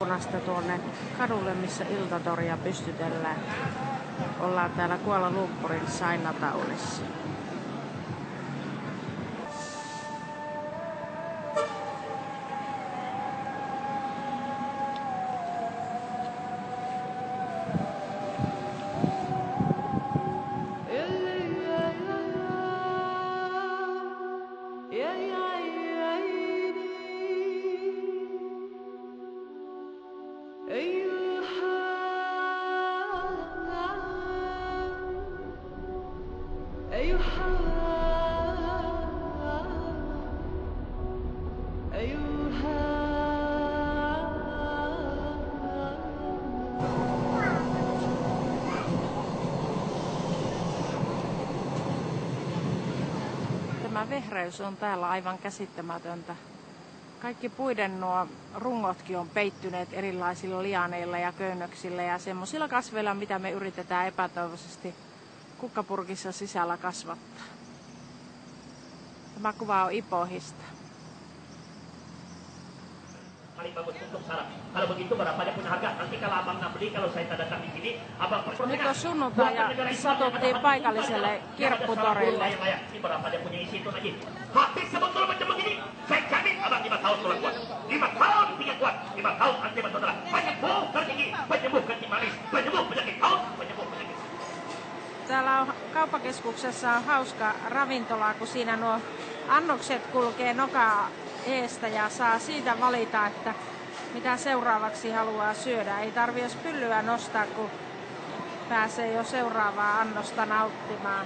Punasta tuonne kadulle, missä iltatoria pystytellään. Ollaan täällä Kuala Lumpurin Chinatownissa. Tämä vehreys on täällä aivan käsittämätöntä. Kaikki puiden nuo rungotkin on peittyneet erilaisilla lianeilla ja köynnöksillä ja semmoisilla kasveilla, mitä me yritetään epätoivoisesti kukkapurkissa sisällä kasvattaa. Tämä kuva on Ipohista. Nyt on sunnuntai ja satuttiin paikalliselle kirpputorille. Täällä on kauppakeskuksessa on hauska ravintola, kun siinä nuo annokset kulkee nokaa eestä ja saa siitä valita, että mitä seuraavaksi haluaa syödä. Ei tarvitse pyllyä nostaa, kun pääsee jo seuraavaa annosta nauttimaan.